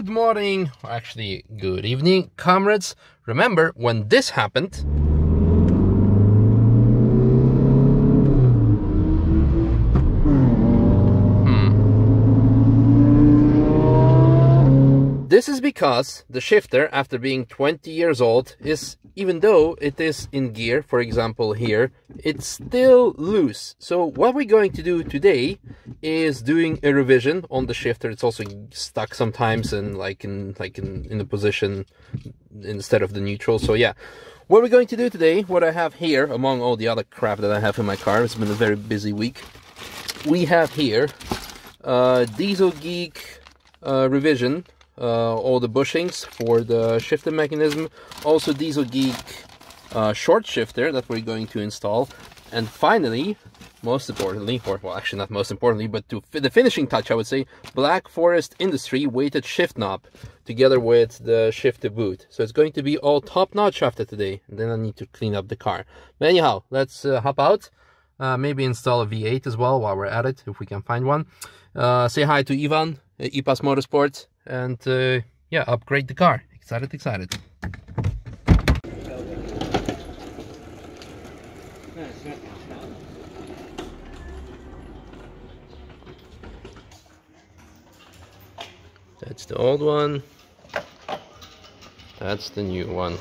Good morning, or actually good evening, comrades. Remember when this happened? This is because the shifter, after being 20 years old, is, even though it is in gear, for example here, it's still loose. So what we're going to do today is doing a revision on the shifter. It's also stuck sometimes and in the position instead of the neutral. So yeah, what we're going to do today, what I have here, among all the other crap that I have in my car, it's been a very busy week. We have here Diesel Geek revision. All the bushings for the shifter mechanism, also Diesel Geek short shifter that we're going to install, and finally, most importantly, or well actually not most importantly, but to the finishing touch I would say, Black Forest Industry weighted shift knob together with the shifter boot. So it's going to be all top notch after today, and then I need to clean up the car. But anyhow, let's hop out, maybe install a V8 as well while we're at it, if we can find one. Say hi to Ivan, IPAS Motorsports, and yeah, upgrade the car. Excited. That's the old one, that's the new one.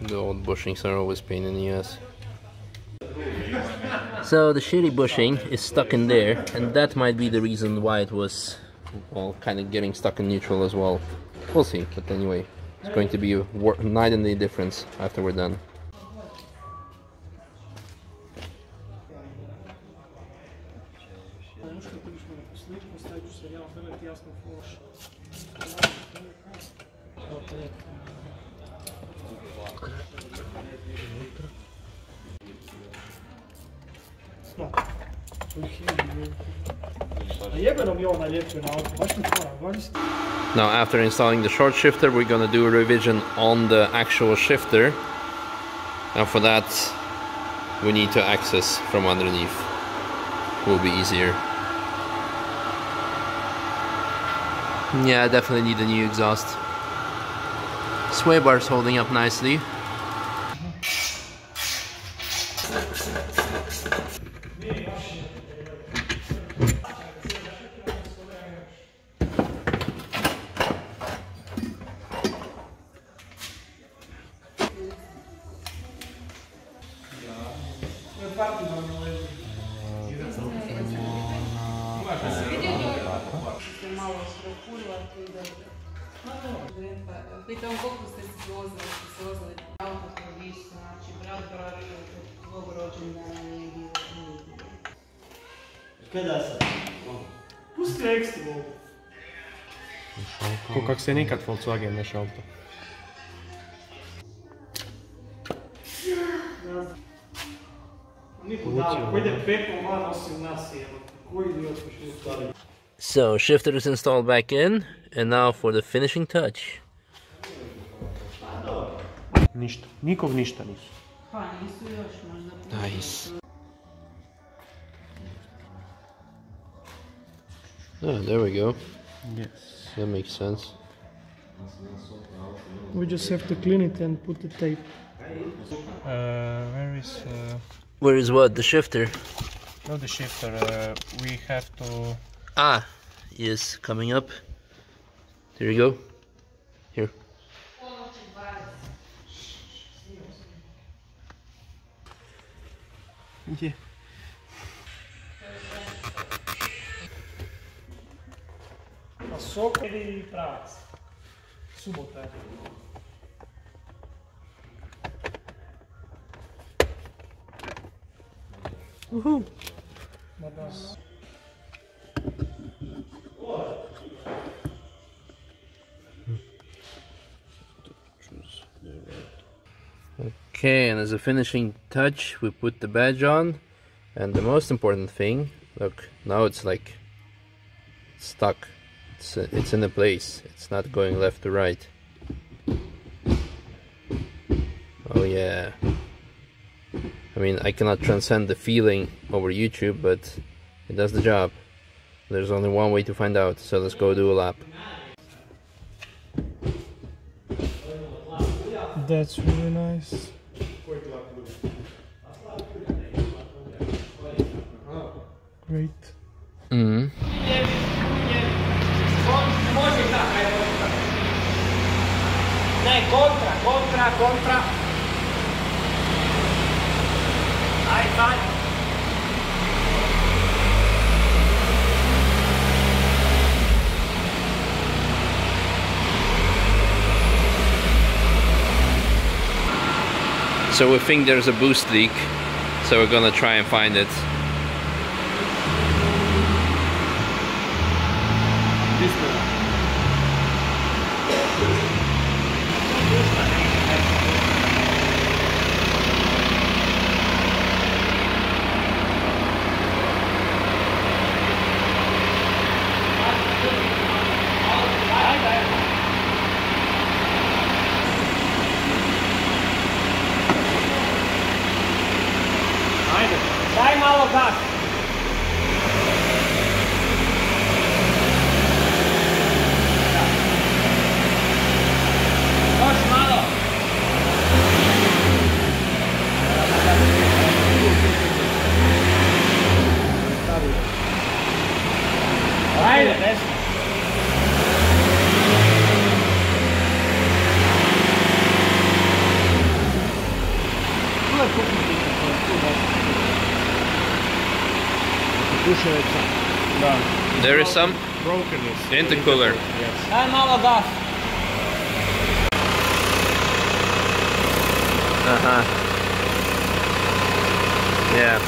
The old bushings are always pain in the ass. So the shitty bushing is stuck in there, and that might be the reason why it was, well, kind of getting stuck in neutral as well. We'll see, but anyway, it's going to be a night and day difference after we're done. Now after installing the short shifter, we're gonna do a revision on the actual shifter, and for that we need to access from underneath. Will be easier. Yeah, I definitely need a new exhaust. Sway bar's holding up nicely. Pusti ekstra mogu. Ko kak se nikad Volkswagen ne šalta. So shifter is installed back in, and now for the finishing touch. Ništa, nikog ništa nisu. Nice. Oh, there we go. Yes. That makes sense. We just have to clean it and put the tape. Where is what? The shifter? No, the shifter. We have to... Ah, yes, coming up. There you go. Here. Yeah. Sok ili pravac? Subota. Woohoo! Okay, and as a finishing touch, we put the badge on, and the most important thing, look, now it's like stuck. It's in a place. It's not going left to right. Oh yeah. mean, I cannot transcend the feeling over YouTube, but it does the job. There's only one way to find out, so let's go do a lap. That's really nice. Great. Mm-hmm. Ne, kontra. Aj, fajn. So we think there's a boost leak, so we're gonna try and find it. Daj malo gas. Još malo. Ajde, desno. There is some Brokenness. intercooler. Yes. Daj malo gas. Uh-huh. Yeah.